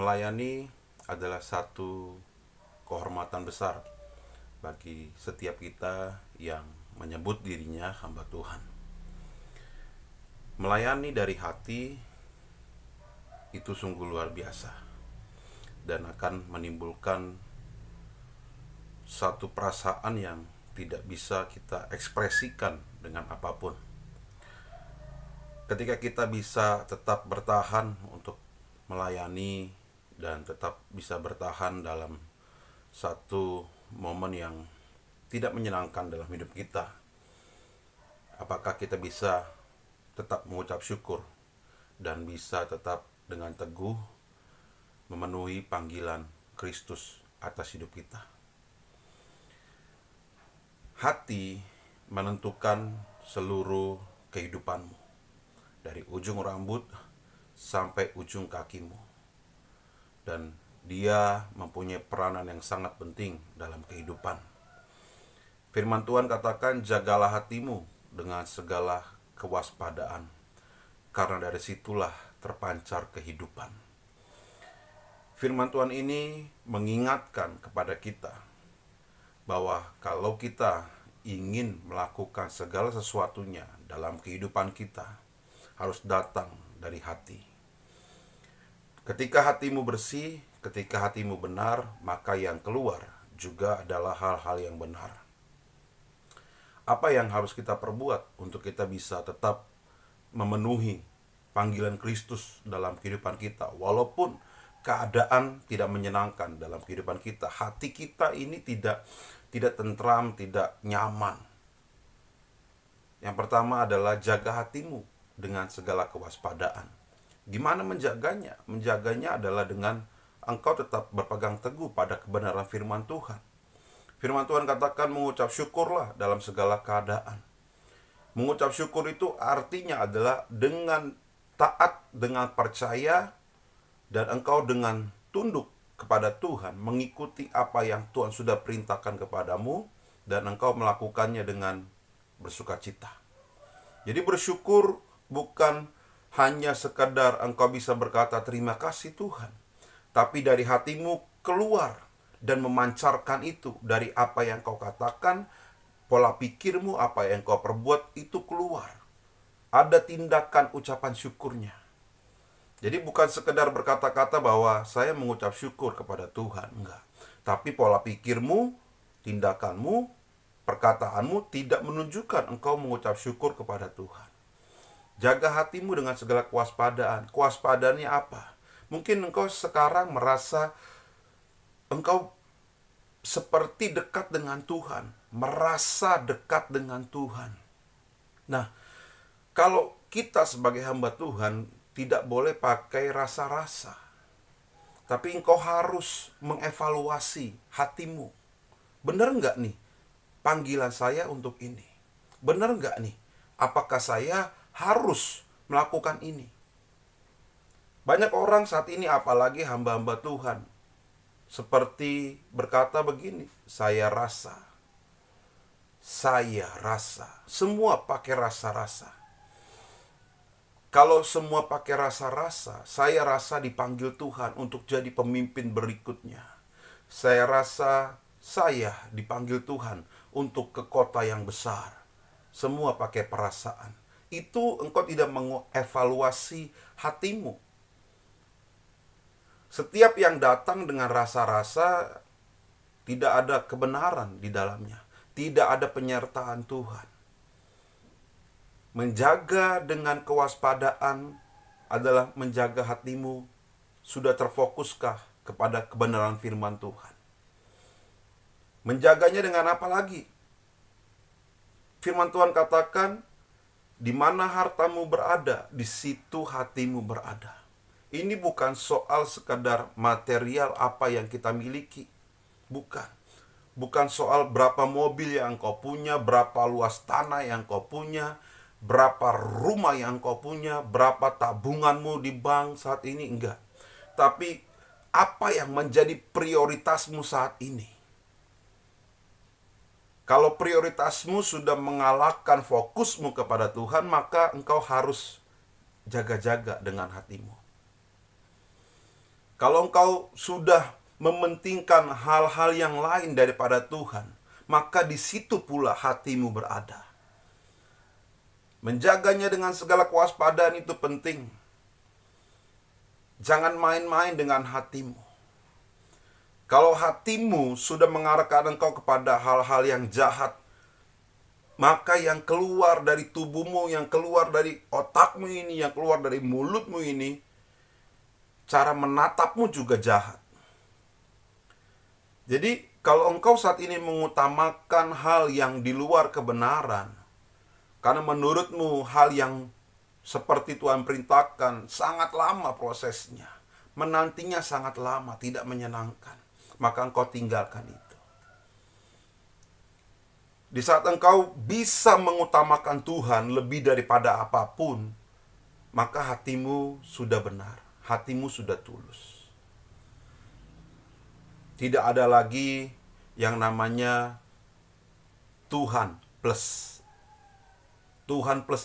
Melayani adalah satu kehormatan besar bagi setiap kita yang menyebut dirinya hamba Tuhan. Melayani dari hati itu sungguh luar biasa dan akan menimbulkan satu perasaan yang tidak bisa kita ekspresikan dengan apapun. Ketika kita bisa tetap bertahan untuk melayani dan tetap bisa bertahan dalam satu momen yang tidak menyenangkan dalam hidup kita, apakah kita bisa tetap mengucap syukur dan bisa tetap dengan teguh memenuhi panggilan Kristus atas hidup kita? Hati menentukan seluruh kehidupanmu, dari ujung rambut sampai ujung kakimu, dan dia mempunyai peranan yang sangat penting dalam kehidupan. Firman Tuhan katakan, jagalah hatimu dengan segala kewaspadaan, karena dari situlah terpancar kehidupan. Firman Tuhan ini mengingatkan kepada kita bahwa kalau kita ingin melakukan segala sesuatunya dalam kehidupan kita, harus datang dari hati. Ketika hatimu bersih, ketika hatimu benar, maka yang keluar juga adalah hal-hal yang benar. Apa yang harus kita perbuat untuk kita bisa tetap memenuhi panggilan Kristus dalam kehidupan kita, walaupun keadaan tidak menyenangkan dalam kehidupan kita, hati kita ini tidak tentram, tidak nyaman. Yang pertama adalah jaga hatimu dengan segala kewaspadaan. Gimana menjaganya? Menjaganya adalah dengan engkau tetap berpegang teguh pada kebenaran firman Tuhan. Firman Tuhan katakan mengucap syukurlah dalam segala keadaan. Mengucap syukur itu artinya adalah dengan taat, dengan percaya, dan engkau dengan tunduk kepada Tuhan, mengikuti apa yang Tuhan sudah perintahkan kepadamu, dan engkau melakukannya dengan bersukacita. Jadi bersyukur bukan hanya sekadar engkau bisa berkata terima kasih Tuhan, tapi dari hatimu keluar dan memancarkan itu dari apa yang kau katakan, pola pikirmu, apa yang kau perbuat itu keluar. Ada tindakan ucapan syukurnya. Jadi bukan sekedar berkata-kata bahwa saya mengucap syukur kepada Tuhan, enggak. Tapi pola pikirmu, tindakanmu, perkataanmu tidak menunjukkan engkau mengucap syukur kepada Tuhan. Jaga hatimu dengan segala kewaspadaan. Kewaspadaannya apa? Mungkin engkau sekarang merasa engkau seperti dekat dengan Tuhan, merasa dekat dengan Tuhan. Nah, kalau kita sebagai hamba Tuhan tidak boleh pakai rasa-rasa, tapi engkau harus mengevaluasi hatimu. Benar nggak nih panggilan saya untuk ini? Benar nggak nih? Apakah saya harus melakukan ini? Banyak orang saat ini, apalagi hamba-hamba Tuhan, seperti berkata begini, saya rasa, semua pakai rasa-rasa. Kalau semua pakai rasa-rasa, saya rasa dipanggil Tuhan untuk jadi pemimpin berikutnya. Saya rasa saya dipanggil Tuhan untuk ke kota yang besar. Semua pakai perasaan. Itu engkau tidak mengevaluasi hatimu. Setiap yang datang dengan rasa-rasa, tidak ada kebenaran di dalamnya. Tidak ada penyertaan Tuhan. Menjaga dengan kewaspadaan adalah menjaga hatimu sudah terfokuskah kepada kebenaran firman Tuhan. Menjaganya dengan apa lagi? Firman Tuhan katakan, di mana hartamu berada, di situ hatimu berada. Ini bukan soal sekadar material apa yang kita miliki. Bukan. Bukan soal berapa mobil yang kau punya, berapa luas tanah yang kau punya, berapa rumah yang kau punya, berapa tabunganmu di bank saat ini, enggak. Tapi apa yang menjadi prioritasmu saat ini? Kalau prioritasmu sudah mengalahkan fokusmu kepada Tuhan, maka engkau harus jaga-jaga dengan hatimu. Kalau engkau sudah mementingkan hal-hal yang lain daripada Tuhan, maka di situ pula hatimu berada. Menjaganya dengan segala kewaspadaan itu penting. Jangan main-main dengan hatimu. Kalau hatimu sudah mengarahkan engkau kepada hal-hal yang jahat, maka yang keluar dari tubuhmu, yang keluar dari otakmu ini, yang keluar dari mulutmu ini, cara menatapmu juga jahat. Jadi, kalau engkau saat ini mengutamakan hal yang di luar kebenaran, karena menurutmu hal yang seperti Tuhan perintahkan sangat lama prosesnya, menantinya sangat lama, tidak menyenangkan, maka engkau tinggalkan itu. Di saat engkau bisa mengutamakan Tuhan lebih daripada apapun, maka hatimu sudah benar, hatimu sudah tulus. Tidak ada lagi yang namanya Tuhan plus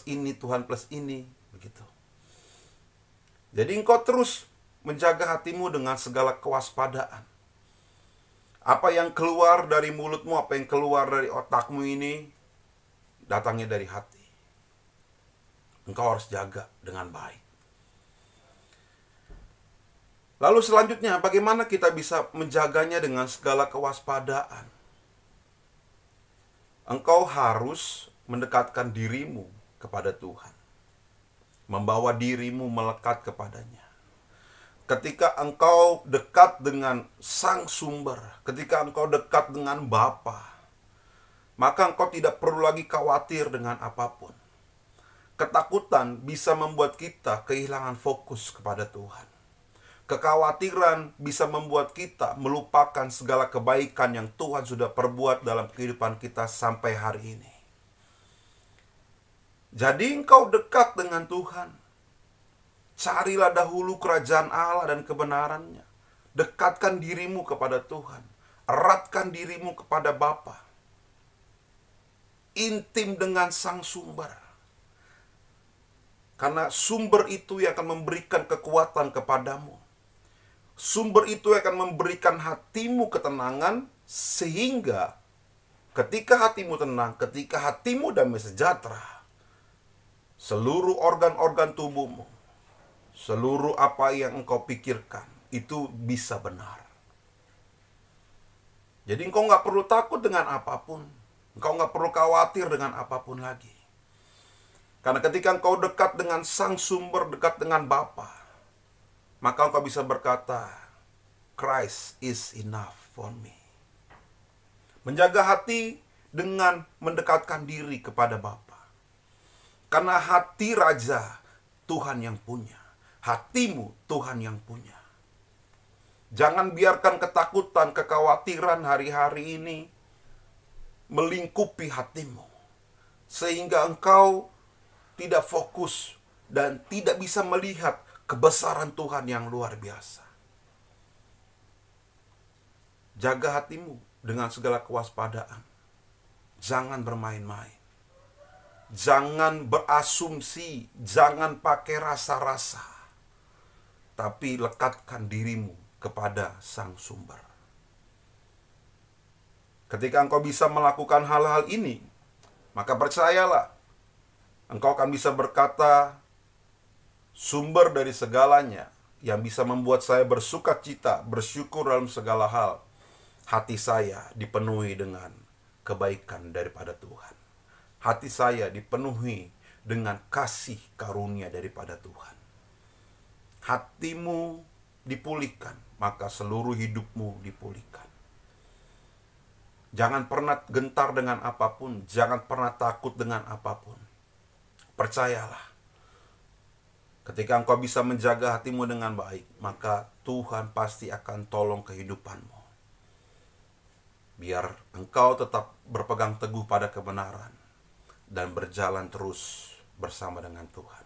ini, begitu. Jadi engkau terus menjaga hatimu dengan segala kewaspadaan. Apa yang keluar dari mulutmu, apa yang keluar dari otakmu ini, datangnya dari hati. Engkau harus jaga dengan baik. Lalu selanjutnya, bagaimana kita bisa menjaganya dengan segala kewaspadaan? Engkau harus mendekatkan dirimu kepada Tuhan. Membawa dirimu melekat kepadanya. Ketika engkau dekat dengan Sang Sumber, ketika engkau dekat dengan Bapa, maka engkau tidak perlu lagi khawatir dengan apapun. Ketakutan bisa membuat kita kehilangan fokus kepada Tuhan. Kekhawatiran bisa membuat kita melupakan segala kebaikan yang Tuhan sudah perbuat dalam kehidupan kita sampai hari ini. Jadi engkau dekat dengan Tuhan. Carilah dahulu kerajaan Allah dan kebenarannya. Dekatkan dirimu kepada Tuhan. Eratkan dirimu kepada Bapa. Intim dengan Sang Sumber. Karena sumber itu yang akan memberikan kekuatan kepadamu. Sumber itu akan memberikan hatimu ketenangan, sehingga ketika hatimu tenang, ketika hatimu damai sejahtera, seluruh organ-organ tubuhmu, seluruh apa yang engkau pikirkan, itu bisa benar. Jadi engkau nggak perlu takut dengan apapun. Engkau nggak perlu khawatir dengan apapun lagi. Karena ketika engkau dekat dengan Sang Sumber, dekat dengan Bapa, maka engkau bisa berkata, Christ is enough for me. Menjaga hati dengan mendekatkan diri kepada Bapa. Karena hati raja Tuhan yang punya. Hatimu Tuhan yang punya. Jangan biarkan ketakutan, kekhawatiran hari-hari ini melingkupi hatimu. Sehingga engkau tidak fokus dan tidak bisa melihat kebesaran Tuhan yang luar biasa. Jaga hatimu dengan segala kewaspadaan. Jangan bermain-main. Jangan berasumsi, jangan pakai rasa-rasa. Tapi lekatkan dirimu kepada Sang Sumber. Ketika engkau bisa melakukan hal-hal ini, maka percayalah, engkau akan bisa berkata, sumber dari segalanya yang bisa membuat saya bersukacita, bersyukur dalam segala hal, hati saya dipenuhi dengan kebaikan daripada Tuhan. Hati saya dipenuhi dengan kasih karunia daripada Tuhan. Hatimu dipulihkan, maka seluruh hidupmu dipulihkan. Jangan pernah gentar dengan apapun, jangan pernah takut dengan apapun. Percayalah, ketika engkau bisa menjaga hatimu dengan baik, maka Tuhan pasti akan tolong kehidupanmu. Biar engkau tetap berpegang teguh pada kebenaran dan berjalan terus bersama dengan Tuhan.